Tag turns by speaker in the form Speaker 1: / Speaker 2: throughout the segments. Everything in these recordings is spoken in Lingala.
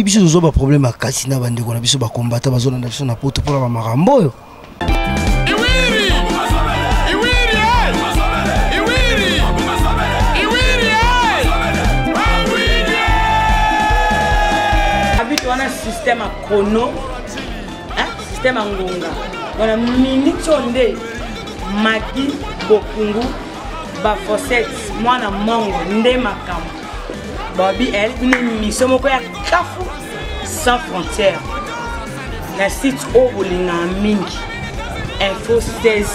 Speaker 1: biso zo ba problème akasi na bande ko na biso ba combattre ba zona na biso na poto pour ba makambo yo.
Speaker 2: Système à chrono, système à ngonga. On a minute onde, Magi, Bokungu, Bafosset, moi na mongo, nde makam. Bobby elle, une mission moko ya kafu sans frontières. La site au bolinga mingi. Info 16.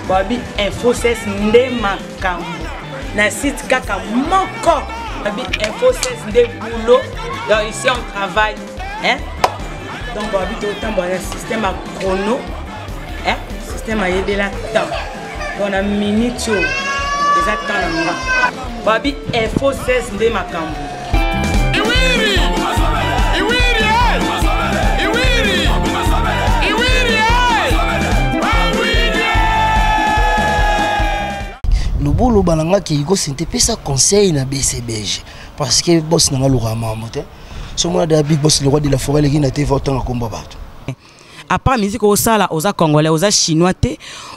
Speaker 2: Bobby Info 16 nde makam. La site kaka moko. Bobby Info 16 nde boulot. Donc ici on travaille. Hein? Donc, on a un système à chrono, hein? Système à aider la temps. On a minute, exactement. Babi, Info 16 de Makambo.
Speaker 1: Le boulot balanga qui Igo Santé pesa conseil na BCBG parce que boss nanga lorama moté. Somona de big boss le roi de la forêt qui n'a été voté en combat.
Speaker 2: À part musique au sala, aux congolais, aux chinois,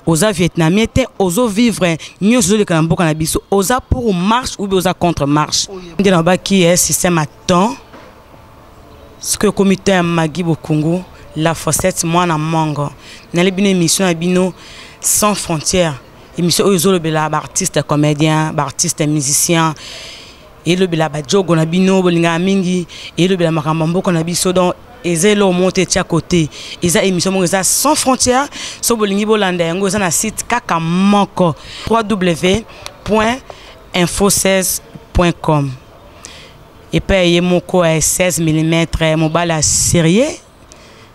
Speaker 2: aux vietnamiens, aux vivre, nous sommes les Canambos cannabis, aux pour marche ou aux contre marche. On a qui est système à temps. Ce que le comité Magi Bokungu, la Fossette, moi na mango. Dans les émissions abino sans frontières. Émission aux artistes, comédiens, artistes, musiciens. Et le bela badjogo na bino bolinga mingi et le bela makambo ko na biso donc ezelo monter tia côté eza émission mo eza sans frontières so bolingi bolanda yango eza na site kaka moko www.info16.com et paye moko à 16 mm mobile sérieux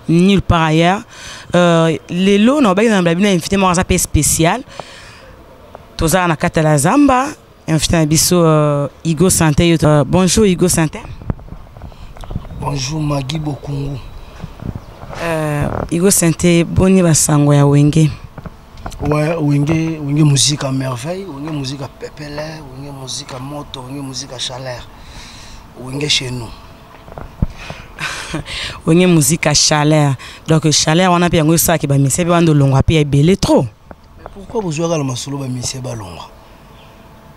Speaker 2: nulle part ailleurs les lots na ba na bina invité mo za spécial toza na katala zamba. Invité Igo Santé. Bonjour Igo Santé.
Speaker 1: Bonjour Magi Bokungu.
Speaker 2: Igo Santé, boni basango ya wenge.
Speaker 1: Ouais, wenge musique à merveille, wenge musique à pepele, wenge musique à moto, wenge musique à chaleur. Wenge chez nous.
Speaker 2: Wenge musique à chaleur. Donc chaleur on a bien ça qui ba mise ba ndo longa pe belé trop.
Speaker 1: Mais pourquoi vous jouez à la masolo ba mise ba longa?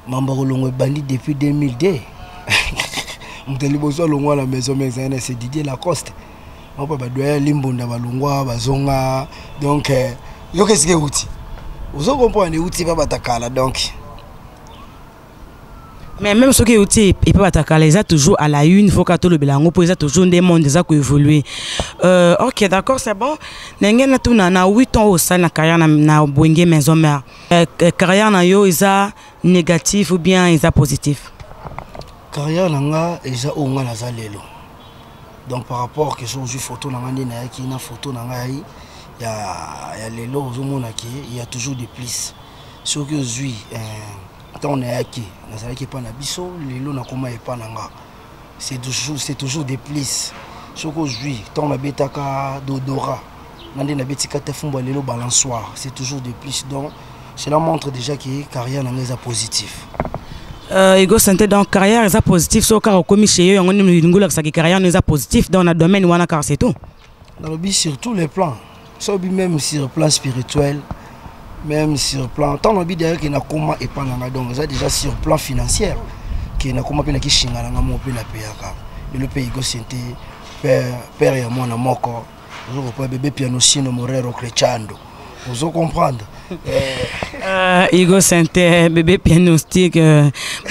Speaker 1: Mamba Rolongo est bandit depuis 2002. Mteli bozo longwa la maison mais c'est Didier Lacoste. On peut pas doyer limbonda balongwa bazonga donc yo qu'est-ce que outil. Vous comprenez outil pas batakala donc.
Speaker 2: Mais même ceux qui outil et pas batakala ils a toujours à la une faut que le belango pour ils a toujours des mondes déjà qui évoluer. OK d'accord c'est bon. N'engena tout na 8 ans au sein na carrière na boingue maison mère. Carrière na yo isa négatif ou bien isa positif.
Speaker 1: Carrière nanga isa onga na zalelo. Donc par rapport que sur photo nanga na ki na photo nanga il y a lelo ozomona ki il y a toujours des plis. Ce que zui on est acquis, qui pas na biso, lelo na koma epa nanga. C'est toujours des plis. Ce que zui tant na betaka dodora. Nande na betika te fumba lelo balançoire, c'est toujours des plis donc cela montre déjà que la carrière est positive.
Speaker 2: Igo Santé donc carrière est positive sauf car au commis chez eux on a carrière est positive dans le domaine où on a car c'est tout.
Speaker 1: Dans le but sur tous les plans, même sur le plan spirituel, même sur le plan tant le but derrière qui n'a comment et pas donc déjà sur le plan financier qui n'a comment qui chinga na mo pe la payaka. Le pays Igo Santé père et moi na moko. Je reprends bébé piano sino morero crecciando. Vous comprenez?
Speaker 2: Igo Santé, bébé pianostique,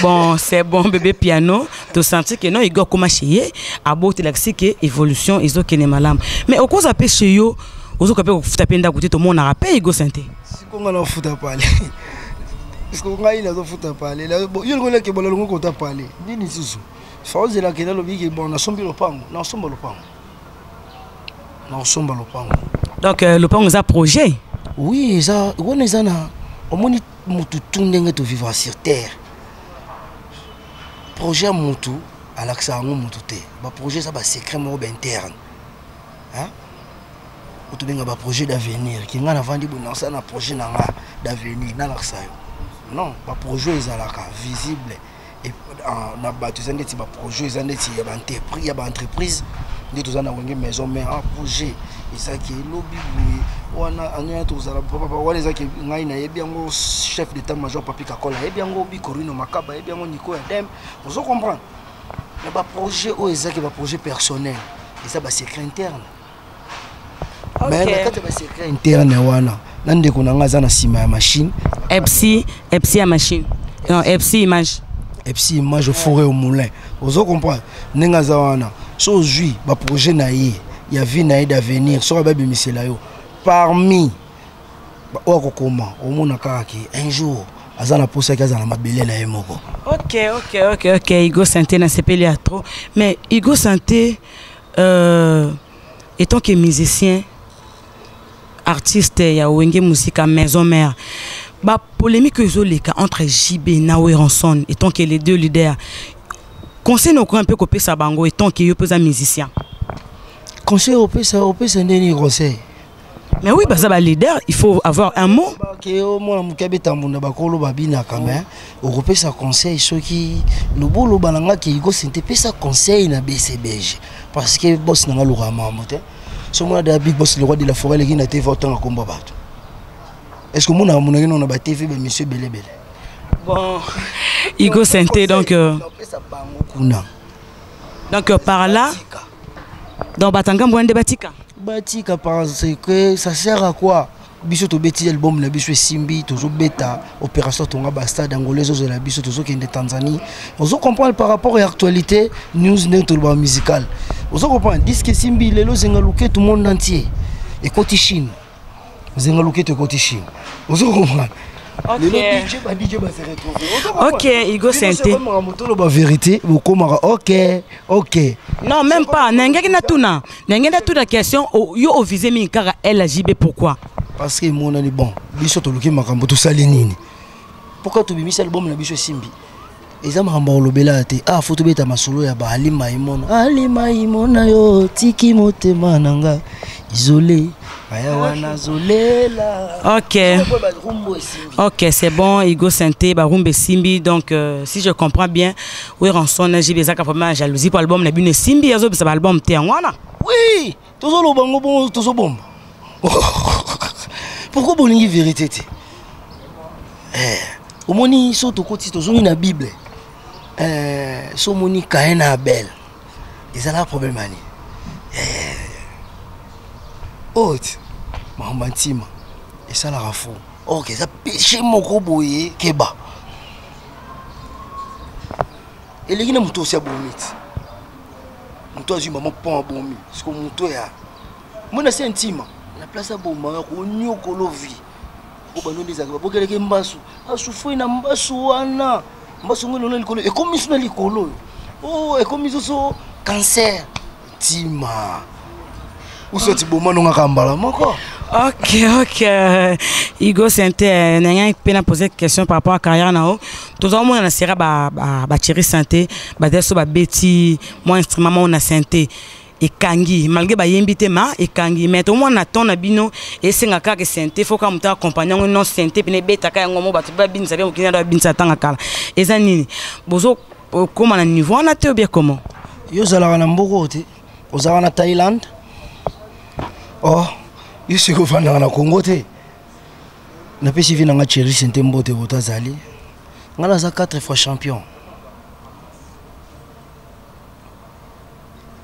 Speaker 2: bon, c'est bon, bébé piano. Tu sens que non, Igo comme chez à beau te l'axi que évolution, ils ont qu'une malam. Mais au cause appel chez eux, aux autres appels fout à peine d'agouter tout le monde a rappelé Igo Santé.
Speaker 1: Si qu'on a fout à parler, est-ce qu'on a il a fout à parler là, bon, il y a le que bon le qu'on t'a parlé. Dis ni sous. Faut dire là que dans le big bon, on a sombi le pan, on sombe le pan, on sombe le pan. Donc
Speaker 2: le pan nous a projet.
Speaker 1: Oui, ça, on est là. On moni mutu tundenge to vivre sur terre. Projet mutu à l'accent mutu te. Ba projet ça ba secret mo interne. Hein? Mutu benga ba projet d'avenir. Ki nga na vandi bon ça na projet na d'avenir na l'accent. Non, ba projet ezalaka visible et na ba tu zande ti ba projet zande ti ya ba entreprise nde toza na wenge maison mais un projet ezaki elobi boye wana anya tozala papa wana ezaki ngai nayebi yango chef d'état major Papi Kakola ayebi yango Bikorino Makaba ayebi yango Nico Edem ozo comprendre na baprojet oyo ezaki baprojet personnel eza basecret interne mais nakati ya basecret interne wana na ndeko na nga aza na nsima ya machine
Speaker 2: Epsi ya machine non Epsi image
Speaker 1: au fourré au moulin ozo comprendre ndenge aza wana so ozwi baprojet na ye ya vie na ye d'avenir soki ababimisela yo parmi oyo akokoma omona kaka ke un jour aza na posa yaki aza na mabele na ye moko.
Speaker 2: Ok, Igo Santé na sepeli ya trop mais Igo Santé étant que musicien artiste ya wenge musique à maison mère ba polémique ezoleka entre JB na Weranson étant que les deux leaders conseil nous un peu copier sa bango étant que yo pesa musicien
Speaker 1: conseil au pesa ndeni conseil
Speaker 2: mais oui parce que leader il faut avoir un mot
Speaker 1: que au mona mukabe tambunda bakolo babina quand même au pesa conseil soki lobolo balanga ki Igo Santé pesa conseil na BCBG parce que boss na ngalo ramambo te so mona da big boss le roi de la forêt le qui na te votant à combat bato est-ce que mona mona na ba TV be monsieur belé
Speaker 2: bon Igo Santé donc par là donc batanga mwende batika
Speaker 1: parce que ça sert à quoi biso to beti album na biso simbi tozo beta opération tonga ba stade angolais zo la biso tozo kende Tanzanie ozo comprendre par rapport à l'actualité news net ba musical ozo comprendre disque simbi lelo zengaluke tout le monde entier et côté Chine zengaluke to côté Chine ozo comprendre.
Speaker 2: Ok, Igo Santé.
Speaker 1: Vérité, ok.
Speaker 2: Non, même pas. N'engage na tuna. N'engage na tuna question. Yo au visé mi kara LJB pourquoi?
Speaker 1: Parce que mon ani bon. Biso to luki makambo to salinini. Pourquoi tu bimis album na biso simbi? Eza makambo lobela te. Ah, faut to beta masolo ya ba Alima Imona yo tiki motema nanga isolé.
Speaker 2: Ok, c'est bon, Igo Santé, Barumbe Simbi. Donc, si je comprends bien, oui, Ranson, j'ai besoin de jalousie pour l'album, la bune Simbi, il y a un album, t'es en wana.
Speaker 1: Oui, tout ça, le bango, bon, tout ça, bon. Pourquoi bon, il vérité? Au moni, surtout côté, tout ça, la Bible. So moni, Caïn Abel. Ils ont un problème, mani. Haute, Mahamantima, et ça la rafou. Ok, ça péché mon boye keba. Et les gens m'ont aussi abomit. M'ont aussi maman pas abomi. Parce que m'ont ya. Moi na c'est intime. La place à bomba, on nyo kolovi. Au banon des agba, pour quelqu'un mbasu. Ah souffrir na mbasu wana. Mbasu ngono na likolo. Et comme ils sont na likolo. Oh, et comme ils sont cancer. Tima. Ok,
Speaker 2: Igo Santé, n'a pas posé question par rapport à carrière nao. Tout le monde a serré ba Thierry Santé, ba deso ba Betty, moi instrument on a Santé et Kangi malgré ba yembité ma et Kangi mais tout le monde attend na bino et c'est ngaka que Santé faut comme ta accompagner non Santé pene beta ka ngomo ba ba bin savait okina da bin satanga kala. Eza nini bozo comment na niveau on a te bien comment
Speaker 1: yo zala na mboko te ozala na Thaïlande. Oh, il se trouve dans Congo. Je n'ai pas suivi dans Thierry Santé Mbote Botazali. On a 4 fois champion.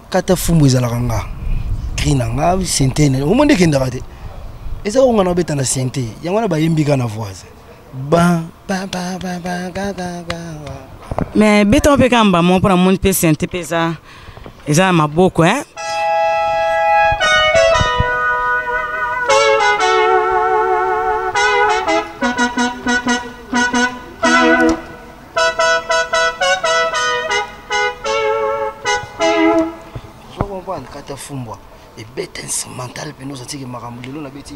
Speaker 1: 4 fois Mouizalanga. Krinanga, Santé. Au monde qui est raté. Et ça, on a bêta na Santé. Il y a un bayembiga na voise.
Speaker 2: Mais bêta on peut quand même mon pour mon peu Santé pesa. Et ça m'a beaucoup hein.
Speaker 1: Fumbwa et bête instrumentale pour nous antiques marambo l'on a bêti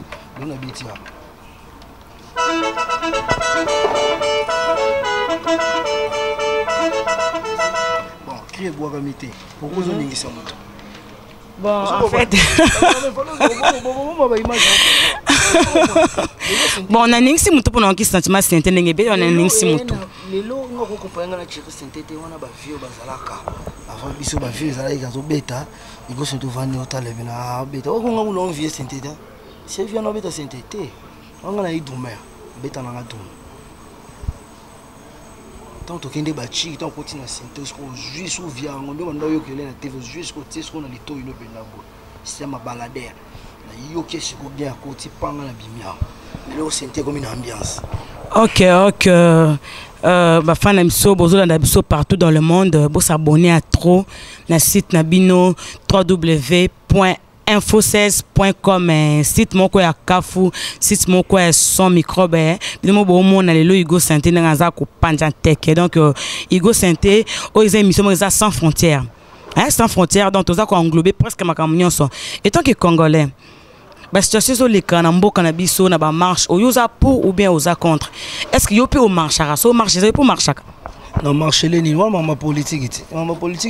Speaker 1: bon crier boire amité pourquoi on dit ça
Speaker 2: bon en fait Bon, on a n'importe si muto pour nous qui sentiment c'est n'engé bien, on a n'importe muto.
Speaker 1: Les lots, on a compris nga na chiri sentete, on a ba vieux bazalaka. Avant biso ba vieux zalaka zo beta, il go se vendre au tale bina beta. O konga ulo vieux sentete. C'est vieux no beta sentete. On a eu doumer, beta na dum. Tant que kende ba chi, tant que continue sentete, ce qu'on joue sous via, on doit ndo yo kele na TV, joue ce qu'on tient ce qu'on a lito ino bena bo. C'est ma baladaire. Na yo ke ce ko bien côté panga na bimia. Mais là sentete comme une ambiance.
Speaker 2: Ok, bah fan d'Amiso, bozo d'Amiso partout dans le monde, bo s'abonner à trop na site nabino www.info16.com site moko ya kafu site moko ya son microbe bino bo mo na lelo Igo Santé na za ko panja teke donc Igo Santé o ils émission mo sans frontières sans frontières donc toza ko englober presque makambo nyonso étant que congolais. La situation sur les canambo cannabiso na ba marche ou yoza pour ou bien oza contre. Est-ce que yo peut au marche so marche pour marcher?
Speaker 1: Non marche les ni ma politique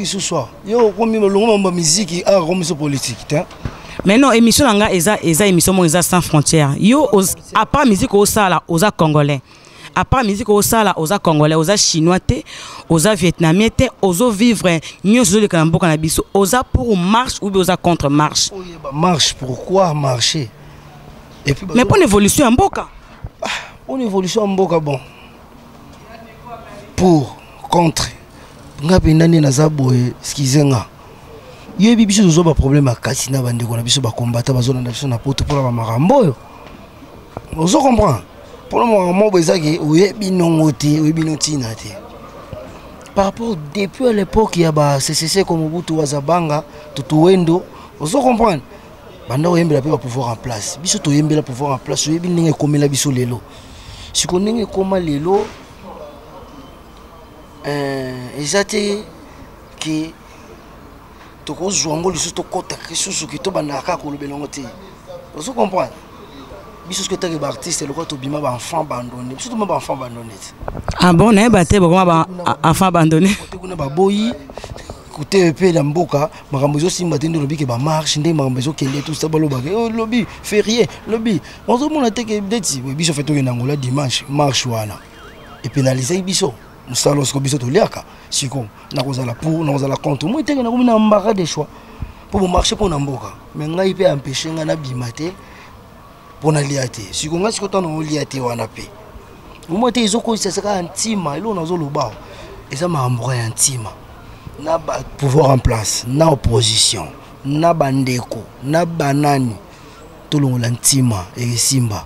Speaker 1: ce soir. Yo comme le longo ma musique a comme so politique
Speaker 2: mais non émission nga eza émission mo eza sans frontières. Yo à part musique au sala oza congolais. À part musique au sala oza congolais, oza chinois té, oza vietnamien té, ozo vivre nyonso le canambo cannabiso, oza pour marche ou bien oza contre marche.
Speaker 1: Marche pourquoi marcher? Et puis
Speaker 2: mais pour une évolution en boka.
Speaker 1: Pour une évolution en boka bon. Pour contre nga pendani na zaboye skizenga. Yebi biso zo ba problème a kasina bande ko na biso ba combattre ba zona na biso na poto pour ba marambo yo. Ozo comprendre. Pour le moment, par rapport depuis à l'époque, il y a CCC comme Mobutu Wazabanga, Tutuwendo, vous comprenez? Banda oyembe la pouvoir en place. Biso to yembe la pouvoir en place, yebi ninge comme la biso lelo. Si ko ninge comme lelo ezate ki to ko zwango liso to kota kisusu ki to banda ka ko lobelongo te. Vous comprenez? Biso que tu artiste le quoi to bima ba enfant abandonné surtout ba enfant abandonné
Speaker 2: ah bon na ba te ba enfant abandonné
Speaker 1: kuna ba boyi côté pe la mboka makambo zo simba tendo lobi ke ba marche ndé makambo zo kende tout ça ba loba ke lobby férié lobby on zo mona te ke deti biso fait to na ngola dimanche marche wana et pénaliser biso musalo sko biso to liaka siko na kozala pour na kozala contre moi te na ko na mbaka des choix pour marcher pour na mboka mais ngai pe empêcher nga na bimate pour na liate si ko ngasi ko tano liate wana pe mo te izoko isaka antima ilo nazo lobao eza maambo ya antima na ba pouvoir en place na opposition na bandeko na banani to longola antima et simba.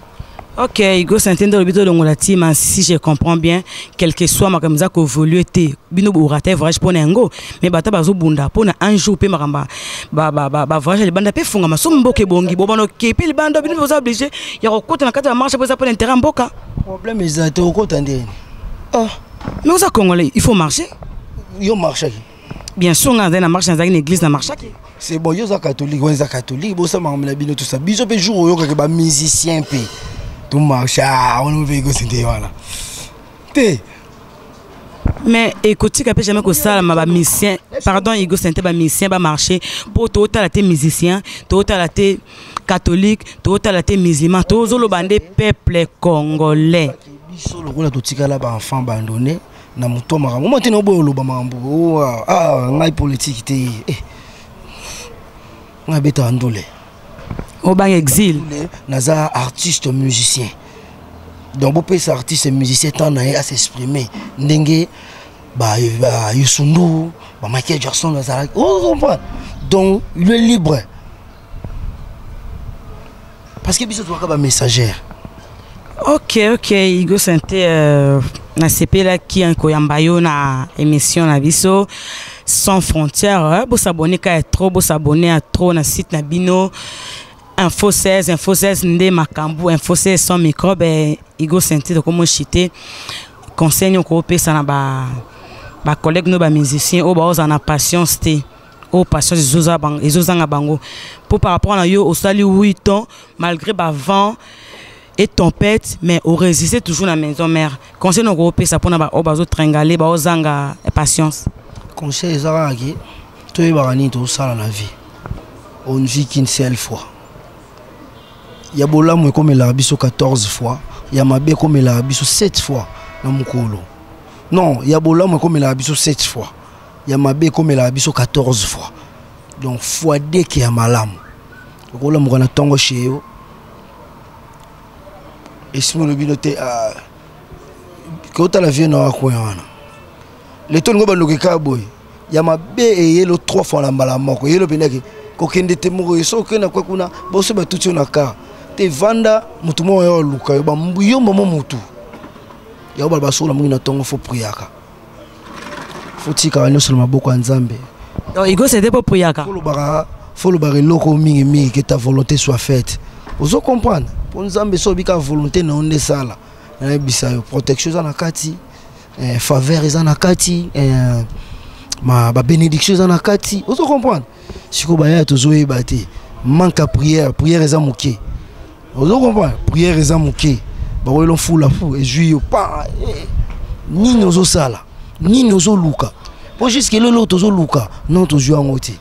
Speaker 2: Ok, Igo Santé dans le bito longola tima si je comprends bien quel que soit makamza ko voluté bino bo raté voyage pour nengo mais bata bazo bunda pour na un jour pe makamba ba voyage le banda pe funga masombo ke bongi bo bano ke pe le banda bino vous obligé ya ko kota na kata marche pour ça pour l'intérêt mboka
Speaker 1: problème exact ko kota ndeni ah
Speaker 2: mais aux congolais il faut marcher
Speaker 1: yo marcher
Speaker 2: bien sûr on a na marche dans une église na marche
Speaker 1: c'est bon yo za catholique on za catholique bo ça mamela bino tout ça biso pe jour yo ka ba musicien pe tout marche on veut Igo Santé voilà té
Speaker 2: mais écoutez que jamais que ça ma musicien pardon Igo Santé ba musicien ba marcher pour tout la té musicien tout la té catholique tout la té musulman tout zo lo bande peuple congolais
Speaker 1: biso lo ko to tikala ba enfant abandonné na moto makambo mo tena oboyo loba makambo ngai politique te ngai beta andole
Speaker 2: au bang exil
Speaker 1: naza artiste musicien donc beau pesa artiste musicien tant à s'exprimer ndenge ba Youssou ba Michael Jackson naza comprend donc il est libre parce que biso to ka ba messagère.
Speaker 2: Ok Igo Santé na CP là qui en koyambayo na émission na biso sans frontières bo s'abonner ka trop bo s'abonner à trop na site na bino Info 16 ndé makambu Info 16 sans microbe Igo Santé de comment chiter conseil ko pesa na ba collègue no ba musicien o ba na patience té o patience zoza bang ezozanga bango pour par rapport à yo au sali 8 ans malgré ba vent et tempête mais on résistait toujours dans la maison mère conseil no ko pesa pour na ba o bazo tringaler ba ozanga patience
Speaker 1: conseil ezaka ki to e barani to sala na vie on vit qu'une seule fois ya bolamu ekomela biso 14 fois, ya mabe ekomela biso 7 fois na mukolo. Non, ya bolamu ekomela biso 7 fois, ya mabe ekomela biso 14 fois. Donc fois 2 qui ya malamu. Okola mukana tongo cheyo. Esimo le binote a kota la vie na kwa wana. Le ton ngo bandoke ka boy. Ya mabe eyelo 3 fois la mbala moko. Yelo benaki kokende te moko so kena kwa kuna boso batuti na ka. Te vanda mutu mo yo luka yo ba mbuyo momo mutu. Ya ba basola mungi na tongo fo priaka. Faut tika wano sur maboko ya Nzambe.
Speaker 2: Donc Igo c'était pas priaka.
Speaker 1: Faut le barrer loko mingi que ta volonté soit faite. Vous comprendre? Pour Nzambe so bika volonté na onde sala. Na bisa yo protection za na kati, faveur za na kati, ma bénédiction za na kati. Vous comprendre? Siko ba ya tozo ebate. Manque à prière eza muke. Vous comprendre? Prière eza muke. Ba welo fula fu et juyo pa ni nozo sala. Ni nozo luka. Pour jusque lelo tozo luka, non tozo angoti.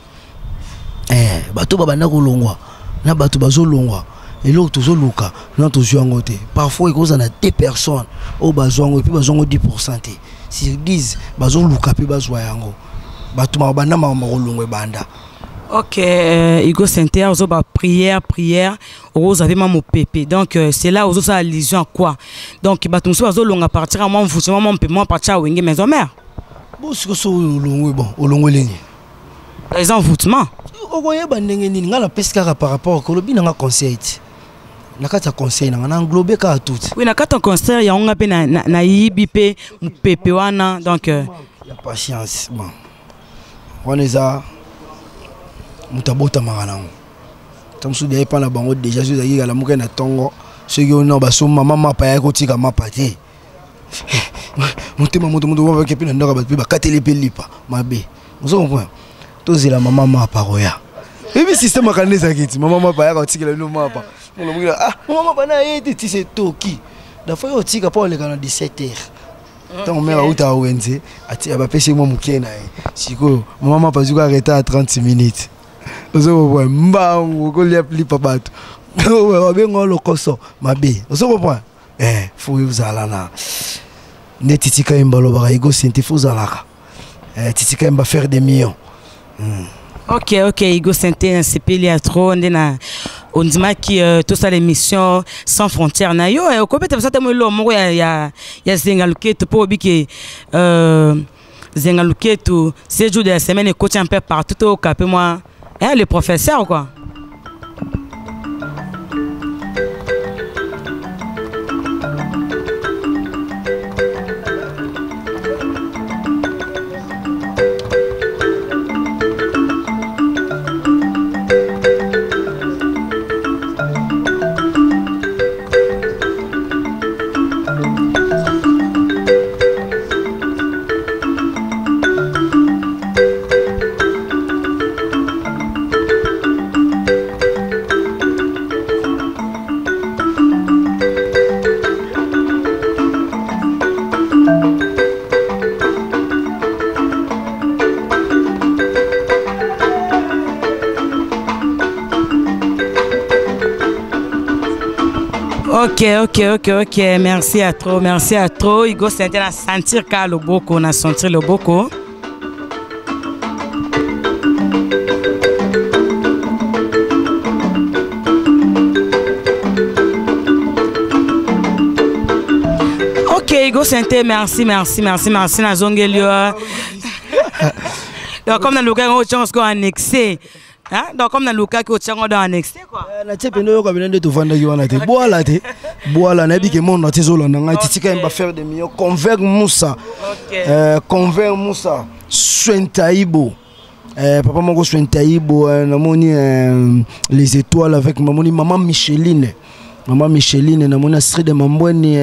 Speaker 1: Bato babanda ko longwa. Na bato bazo longwa. Et l'autre tozo luka, non tozo angote. Parfois il cause na 2 personnes au bazongo et puis bazongo 10%. Si 10 bazo luka puis bazwa yango. Bato mabanda makolongwe banda.
Speaker 2: Ok, Igo Saint-Terre, vous avez prière, vous avez mon pépé. Donc, c'est là où vous avez allusion à quoi? Donc, vous avez partir à mon fou, moi, partir à Wenge, maison mère.
Speaker 1: Bon, c'est que ça, au long ligne.
Speaker 2: Les envoûtements.
Speaker 1: Vous voyez, vous avez pescara par rapport au lobby, vous conseil. Vous avez conseil, vous avez englobé tout.
Speaker 2: Oui, vous avez conseil, il y a un peu de pépé, donc.
Speaker 1: Il y a patience. Bon. On est là. Mutabota maranango tamsu de pa na bango déjà zo zaki la muke na tongo ceux qui ont baso mama pa ya kotika mapate mutema mutu wa kepi na ndoka ba katele pelipa mabe vous comprenez tous la mama pa roya et puis système kanisa kiti mama pa ya kotika le mapa on muke mama pa na yete ti c'est toki da fois otika pa le kana 17h. Tant mère outa wenze ati abapesi mo muke na siko mama pa zuka arrêter à 30 minutes. Vous voyez, mbango kolia lipa bato. Vous bengo lokoso mabe. Vous comprenez? Faut vous alana. Ne titika imbalo ba Igo Saint-Terre faut alaka. Titika imba faire des millions.
Speaker 2: Ok, Igo Saint-Terre c'est peli trop ndena on dit qui tout ça l'émission sans frontières na yo e ko beta ça temo lo moko ya zengaluketo po biki zengaluketo 7 jours de la semaine et coach un peu partout au cap moi. Le professeur quoi. Ok, merci à trop. Igo Saint-Terre a sentir qu'à le boko, on a senti le boko. Ok, Igo Saint-Terre, merci, na zongelio. Donc comme dans le cas où on s'est annexé. Hein? Donc comme dans le cas où on a annexé quoi.
Speaker 1: Na tsepe ndo ko binende to vanda ki wana te. Boala na bi ke mon na tezolo na ngai titika imba faire des millions convert Moussa. OK. Convert Moussa Swentaibo. Papa moko Swentaibo na moni les étoiles avec maman Micheline. Maman Micheline na moni Astrid de Mambweni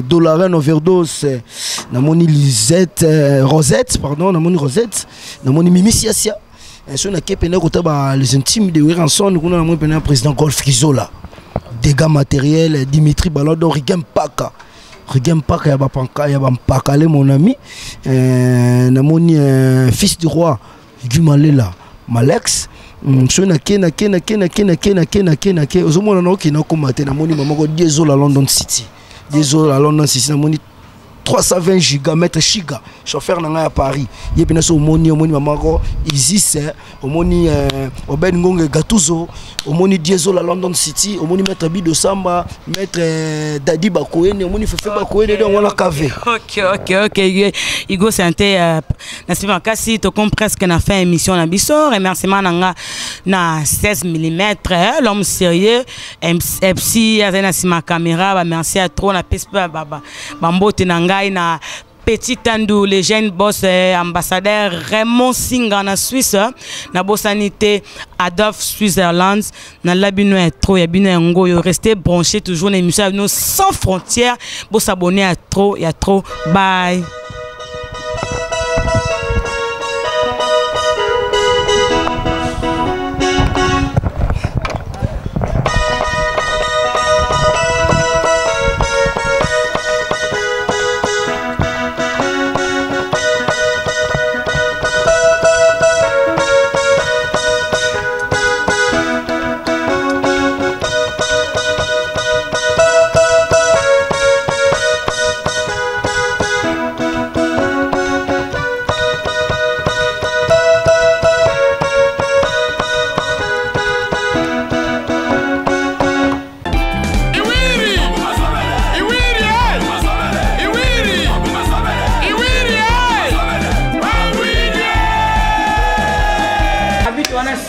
Speaker 1: Dolaren overdose. Na moni Rosette pardon, na moni Rosette. Na moni Mimi Siasia. Sur la képene les intimes de Wiranson, nous avons un président Golf Kizola. Dégâts matériels, Dimitri Balado, Rigem Paka. Rigem Paka, Paka, mon ami. Namoni fils du roi, Gumalela, Malex. so na ke ozomona na okina komate na moni mamako 10 la London City 10 la London City na moni 320 gigamètres chiga chauffeur nanga à Paris yebina so omoni mamako Isis omoni Oben Ngonge Gatuzo omoni 10 la London City omoni maître Bido Samba maître Dadi Bakoene omoni Fefe Bakoene donc on a cavé.
Speaker 2: OK Igo santé na sima kasi to comme presque na fin émission na biso remerciement nanga na 16 mm l'homme sérieux MC azena sima caméra ba merci à trop na pespa baba bambote nanga na Petit Tandou, les jeunes boss ambassadeur Raymond Singa na Suisse, na Bossanité Adolphe Switzerland, na labino trop ya bino ngo yo restez branchés toujours na émission nous sans frontières, pour s'abonner à trop, il y a trop. Bye.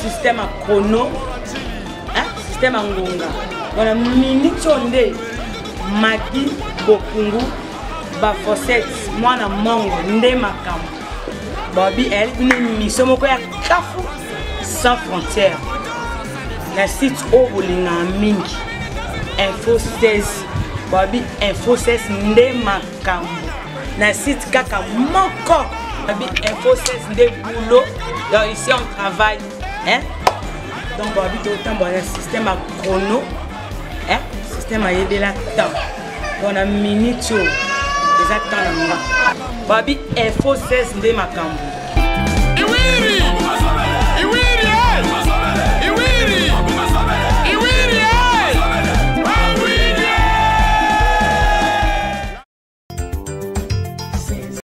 Speaker 2: Système à chrono, système à ngonga. On a minute onde, Magi, Bokungu, Bafosset, moi na mongo, nde makam. Bobby elle, une mission moko ya kafu sans frontières. La site au bolinga mingi. Info 16, Bobby Info 16 nde makam. La site kaka moko. Bobby Info 16 nde boulot. Donc ici on travaille. Hein? Donc on habite autant bon un système à chrono, hein? Système à aider la temps. On a minute exactement. Babi info 16 de ma camp.